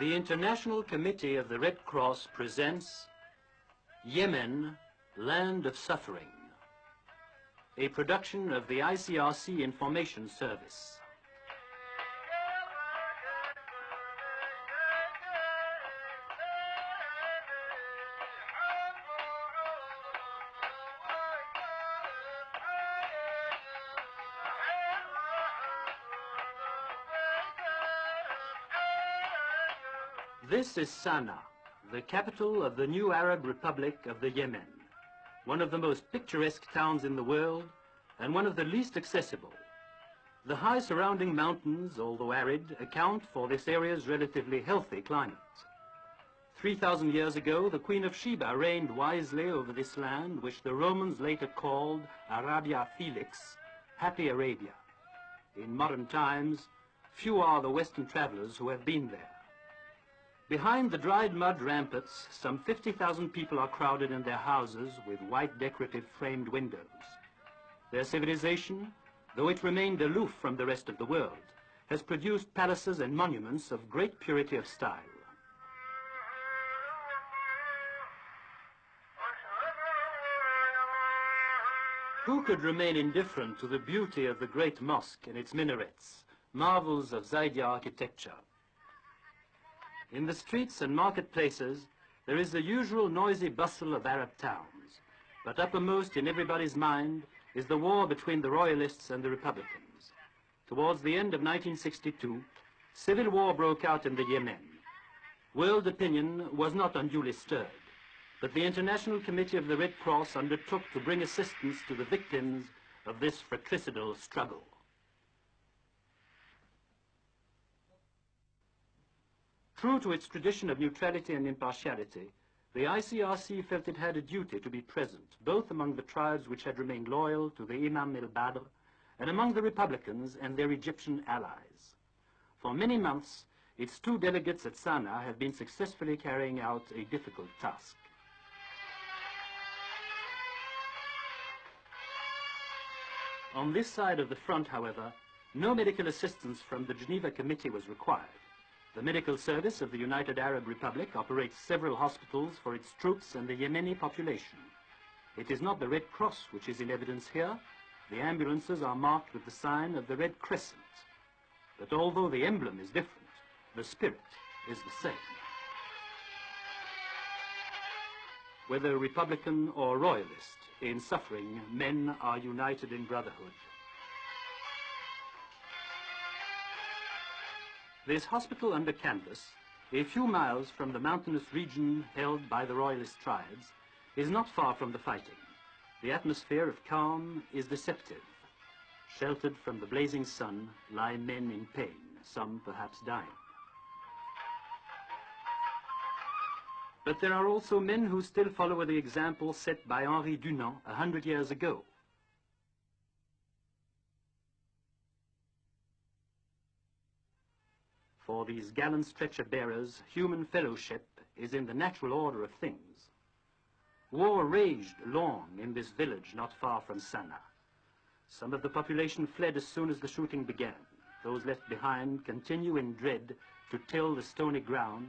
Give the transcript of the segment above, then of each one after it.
The International Committee of the Red Cross presents Yemen, Land of Suffering, a production of the ICRC Information Service. This is Sana'a, the capital of the new Arab Republic of the Yemen, one of the most picturesque towns in the world and one of the least accessible. The high surrounding mountains, although arid, account for this area's relatively healthy climate. 3,000 years ago, the Queen of Sheba reigned wisely over this land, which the Romans later called Arabia Felix, Happy Arabia. In modern times, few are the Western travelers who have been there. Behind the dried mud ramparts, some 50,000 people are crowded in their houses with white decorative framed windows. Their civilization, though it remained aloof from the rest of the world, has produced palaces and monuments of great purity of style. Who could remain indifferent to the beauty of the great mosque and its minarets, marvels of Zaydi architecture? In the streets and marketplaces, there is the usual noisy bustle of Arab towns, but uppermost in everybody's mind is the war between the royalists and the republicans. Towards the end of 1962, civil war broke out in the Yemen. World opinion was not unduly stirred, but the International Committee of the Red Cross undertook to bring assistance to the victims of this fratricidal struggle. True to its tradition of neutrality and impartiality, the ICRC felt it had a duty to be present, both among the tribes which had remained loyal to the Imam el-Badr and among the Republicans and their Egyptian allies. For many months, its two delegates at Sana'a have been successfully carrying out a difficult task. On this side of the front, however, no medical assistance from the Geneva Committee was required. The medical service of the United Arab Republic operates several hospitals for its troops and the Yemeni population. It is not the Red Cross which is in evidence here. The ambulances are marked with the sign of the Red Crescent. But although the emblem is different, the spirit is the same. Whether Republican or Royalist, in suffering, men are united in brotherhood. This hospital under canvas, a few miles from the mountainous region held by the royalist tribes, is not far from the fighting. The atmosphere of calm is deceptive. Sheltered from the blazing sun lie men in pain, some perhaps dying. But there are also men who still follow the example set by Henri Dunant 100 years ago. For these gallant stretcher-bearers, human fellowship is in the natural order of things. War raged long in this village not far from Sana'a. Some of the population fled as soon as the shooting began. Those left behind continue in dread to till the stony ground,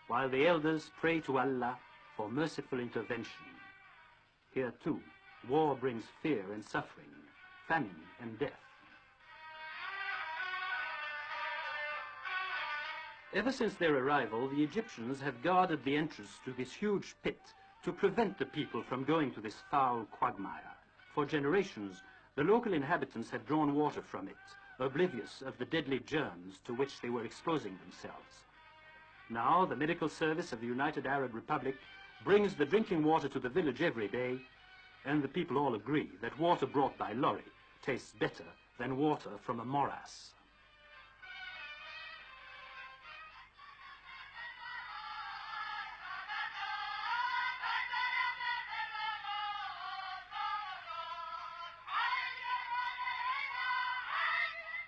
while the elders pray to Allah for merciful intervention. Here too, war brings fear and suffering, famine and death. Ever since their arrival, the Egyptians have guarded the entrance to this huge pit to prevent the people from going to this foul quagmire. For generations, the local inhabitants had drawn water from it, oblivious of the deadly germs to which they were exposing themselves. Now, the medical service of the United Arab Republic brings the drinking water to the village every day, and the people all agree that water brought by lorry tastes better than water from a morass.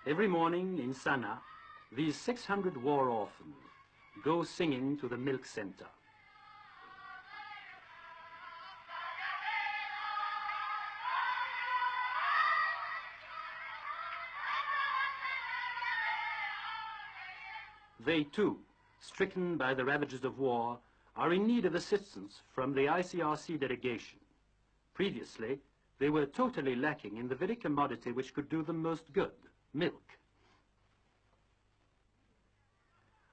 Every morning in Sana'a, these 600 war orphans go singing to the milk center. They too stricken by the ravages of war, are in need of assistance from the ICRC delegation. Previously, they were totally lacking in the very commodity which could do them most good, milk.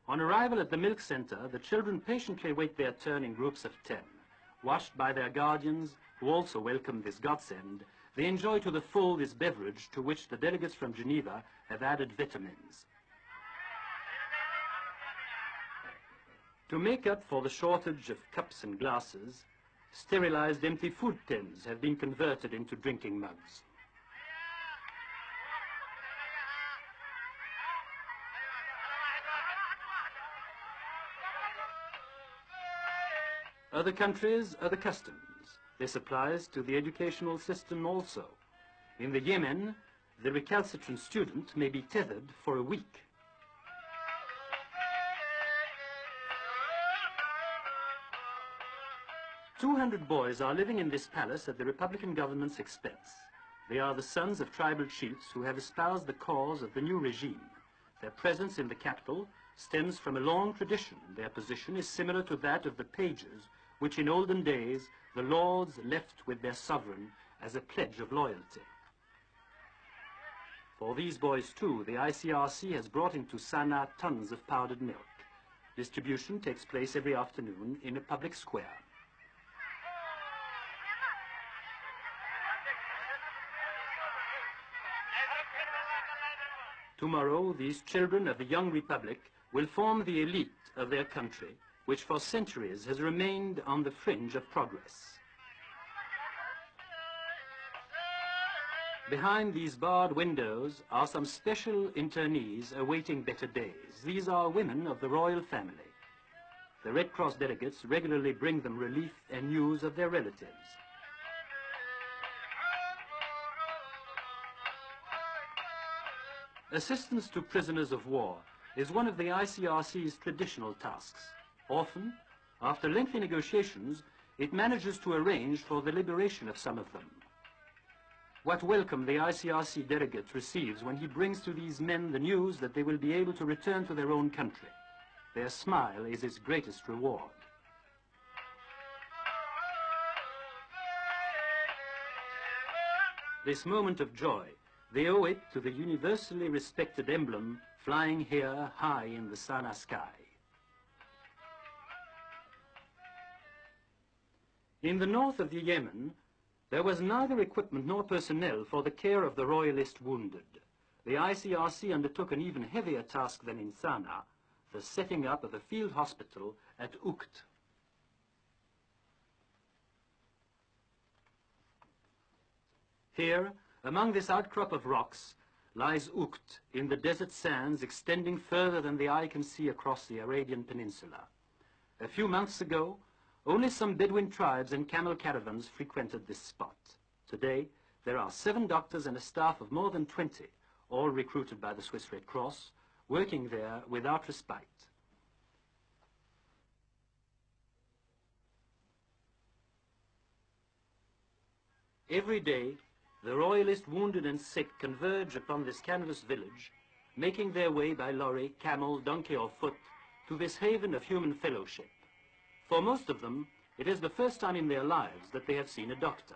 On arrival at the milk center, the children patiently wait their turn in groups of 10. Washed by their guardians, who also welcome this godsend, they enjoy to the full this beverage to which the delegates from Geneva have added vitamins. To make up for the shortage of cups and glasses, sterilized empty food tins have been converted into drinking mugs. Other countries, other customs. This applies to the educational system also. In the Yemen, the recalcitrant student may be tethered for a week. "200 boys are living in this palace at the Republican government's expense. They are the sons of tribal chiefs who have espoused the cause of the new regime. Their presence in the capital stems from a long tradition. Their position is similar to that of the pages, which in olden days the lords left with their sovereign as a pledge of loyalty." For these boys too, the ICRC has brought into Sana'a tons of powdered milk. Distribution takes place every afternoon in a public square. Tomorrow, these children of the young republic will form the elite of their country, which for centuries has remained on the fringe of progress. Behind these barred windows are some special internees awaiting better days. These are women of the royal family. The Red Cross delegates regularly bring them relief and news of their relatives. Assistance to prisoners of war is one of the ICRC's traditional tasks. Often, after lengthy negotiations, it manages to arrange for the liberation of some of them. What welcome the ICRC delegate receives when he brings to these men the news that they will be able to return to their own country. Their smile is his greatest reward. This moment of joy, they owe it to the universally respected emblem flying here high in the Sana'a sky. In the north of the Yemen, there was neither equipment nor personnel for the care of the royalist wounded. The ICRC undertook an even heavier task than in Sana'a, the setting up of a field hospital at Ukt. Here, among this outcrop of rocks, lies Ukt in the desert sands extending further than the eye can see across the Arabian Peninsula. A few months ago, only some Bedouin tribes and camel caravans frequented this spot. Today, there are 7 doctors and a staff of more than 20, all recruited by the Swiss Red Cross, working there without respite. Every day, the royalist wounded and sick converge upon this canvas village, making their way by lorry, camel, donkey or foot to this haven of human fellowship. For most of them, it is the first time in their lives that they have seen a doctor.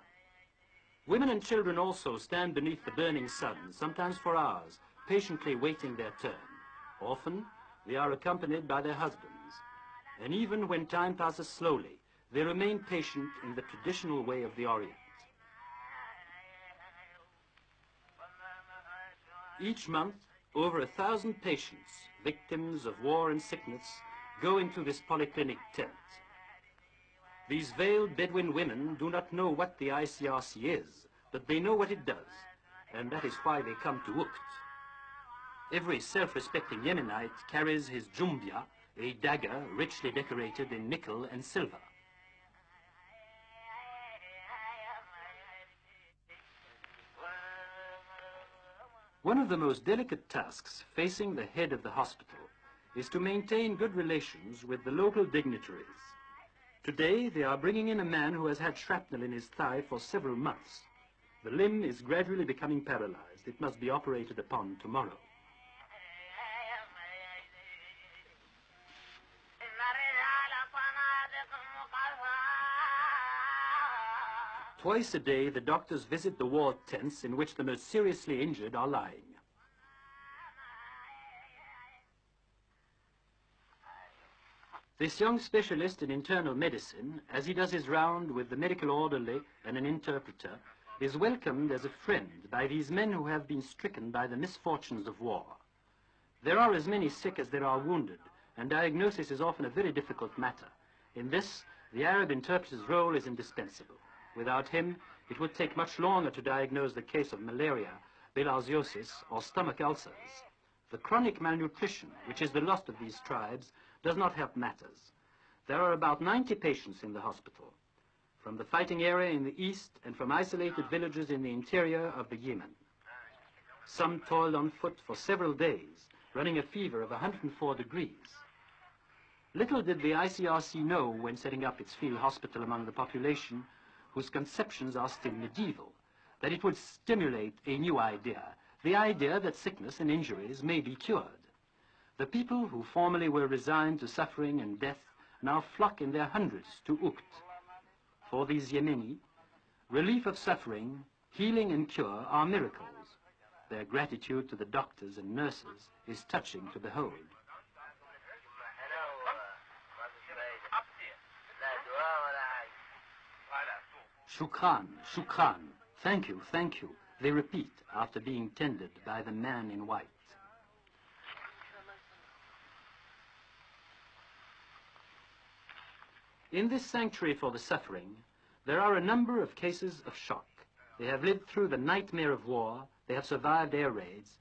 Women and children also stand beneath the burning sun, sometimes for hours, patiently waiting their turn. Often, they are accompanied by their husbands. And even when time passes slowly, they remain patient in the traditional way of the Orient. Each month, over 1,000 patients, victims of war and sickness, go into this polyclinic tent. These veiled Bedouin women do not know what the ICRC is, but they know what it does, and that is why they come to Ukt. Every self-respecting Yemenite carries his jumbia, a dagger richly decorated in nickel and silver. One of the most delicate tasks facing the head of the hospital is to maintain good relations with the local dignitaries. Today, they are bringing in a man who has had shrapnel in his thigh for several months. The limb is gradually becoming paralyzed. It must be operated upon tomorrow. Twice a day, the doctors visit the war tents in which the most seriously injured are lying. This young specialist in internal medicine, as he does his round with the medical orderly and an interpreter, is welcomed as a friend by these men who have been stricken by the misfortunes of war. There are as many sick as there are wounded, and diagnosis is often a very difficult matter. In this, the Arab interpreter's role is indispensable. Without him, it would take much longer to diagnose the case of malaria, bilharziosis, or stomach ulcers. The chronic malnutrition, which is the loss of these tribes, does not help matters. There are about 90 patients in the hospital, from the fighting area in the east and from isolated villages in the interior of the Yemen. Some toiled on foot for several days, running a fever of 104 degrees. Little did the ICRC know when setting up its field hospital among the population, whose conceptions are still medieval, that it would stimulate a new idea, the idea that sickness and injuries may be cured. The people who formerly were resigned to suffering and death now flock in their hundreds to Ukt. For these Yemeni, relief of suffering, healing and cure are miracles. Their gratitude to the doctors and nurses is touching to behold. Shukran, shukran, thank you, they repeat after being tended by the man in white. In this sanctuary for the suffering, there are a number of cases of shock. They have lived through the nightmare of war, they have survived air raids,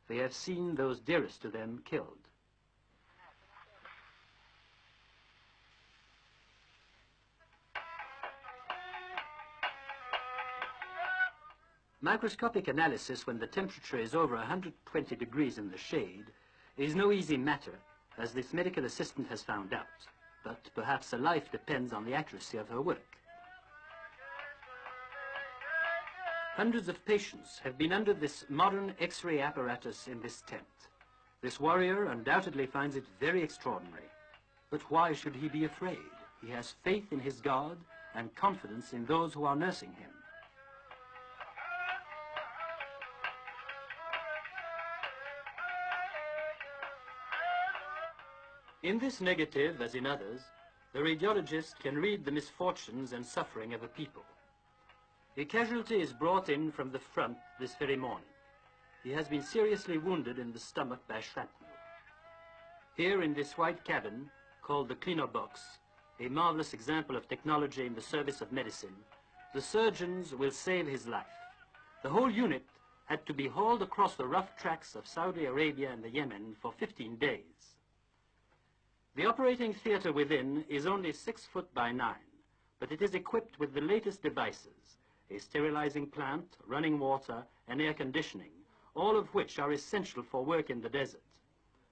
they have seen those dearest to them killed. Microscopic analysis when the temperature is over 120 degrees in the shade is no easy matter, as this medical assistant has found out. But perhaps her life depends on the accuracy of her work. Hundreds of patients have been under this modern X-ray apparatus in this tent. This warrior undoubtedly finds it very extraordinary. But why should he be afraid? He has faith in his God and confidence in those who are nursing him. In this negative, as in others, the radiologist can read the misfortunes and suffering of a people. A casualty is brought in from the front this very morning. He has been seriously wounded in the stomach by shrapnel. Here in this white cabin, called the cleaner box, a marvelous example of technology in the service of medicine, the surgeons will save his life. The whole unit had to be hauled across the rough tracks of Saudi Arabia and the Yemen for 15 days. The operating theater within is only 6 foot by 9, but it is equipped with the latest devices, a sterilizing plant, running water, and air conditioning, all of which are essential for work in the desert.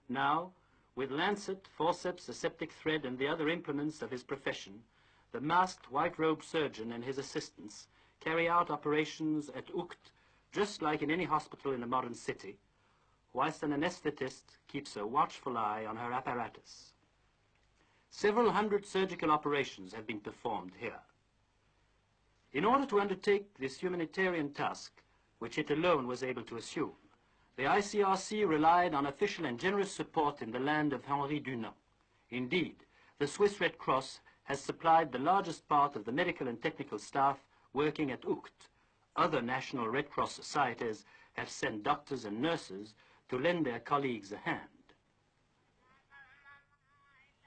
Now, with lancet, forceps, aseptic thread, and the other implements of his profession, the masked white-robed surgeon and his assistants carry out operations at Ukt, just like in any hospital in a modern city, whilst an anesthetist keeps a watchful eye on her apparatus. Several hundred surgical operations have been performed here. In order to undertake this humanitarian task, which it alone was able to assume, the ICRC relied on official and generous support in the land of Henri Dunant. Indeed, the Swiss Red Cross has supplied the largest part of the medical and technical staff working at Ukt. Other national Red Cross societies have sent doctors and nurses to lend their colleagues a hand.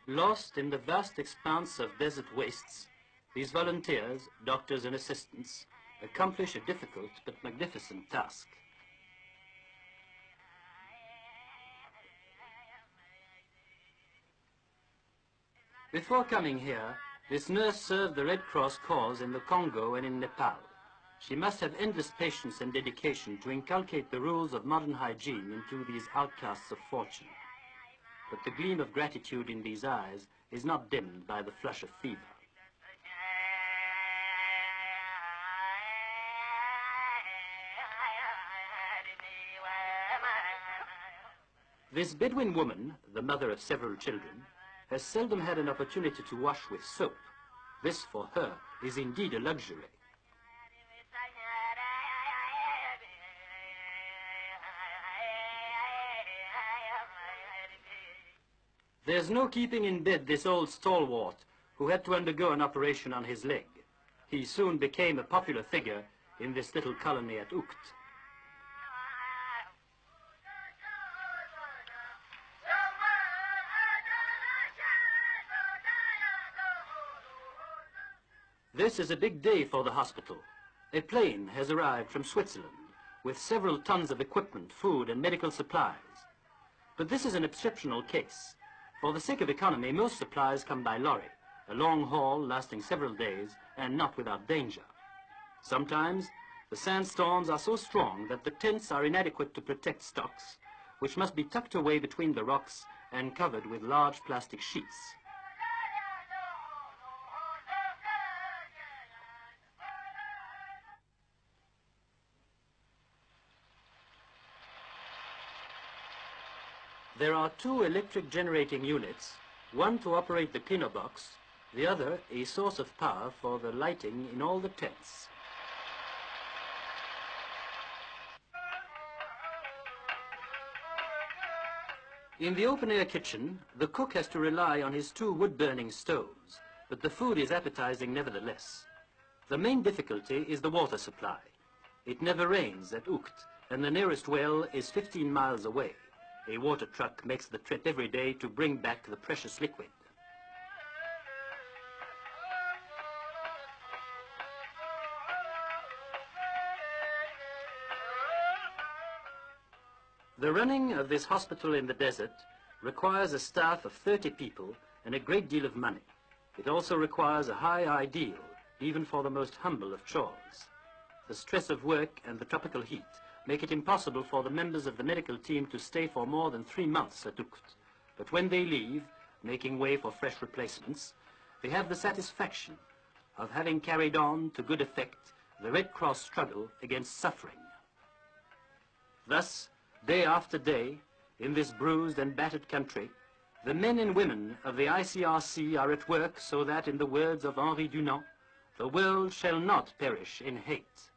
Lost in the vast expanse of desert wastes, these volunteers, doctors and assistants, accomplish a difficult but magnificent task. Before coming here, this nurse served the Red Cross cause in the Congo and in Nepal. She must have endless patience and dedication to inculcate the rules of modern hygiene into these outcasts of fortune. But the gleam of gratitude in these eyes is not dimmed by the flush of fever. This Bedouin woman, the mother of several children, has seldom had an opportunity to wash with soap. This, for her, is indeed a luxury. There's no keeping in bed this old stalwart who had to undergo an operation on his leg. He soon became a popular figure in this little colony at Ukt. This is a big day for the hospital. A plane has arrived from Switzerland with several tons of equipment, food and medical supplies. But this is an exceptional case. For the sake of economy, most supplies come by lorry, a long haul lasting several days and not without danger. Sometimes the sandstorms are so strong that the tents are inadequate to protect stocks, which must be tucked away between the rocks and covered with large plastic sheets. There are two electric generating units, one to operate the cleaner box, the other a source of power for the lighting in all the tents. In the open-air kitchen, the cook has to rely on his two wood-burning stoves, but the food is appetizing nevertheless. The main difficulty is the water supply. It never rains at Ukt, and the nearest well is 15 miles away. A water truck makes the trip every day to bring back the precious liquid. The running of this hospital in the desert requires a staff of 30 people and a great deal of money. It also requires a high ideal, even for the most humble of chores. The stress of work and the tropical heat make it impossible for the members of the medical team to stay for more than 3 months at Ukt. But when they leave, making way for fresh replacements, they have the satisfaction of having carried on to good effect the Red Cross struggle against suffering. Thus, day after day, in this bruised and battered country, the men and women of the ICRC are at work so that, in the words of Henri Dunant, the world shall not perish in hate.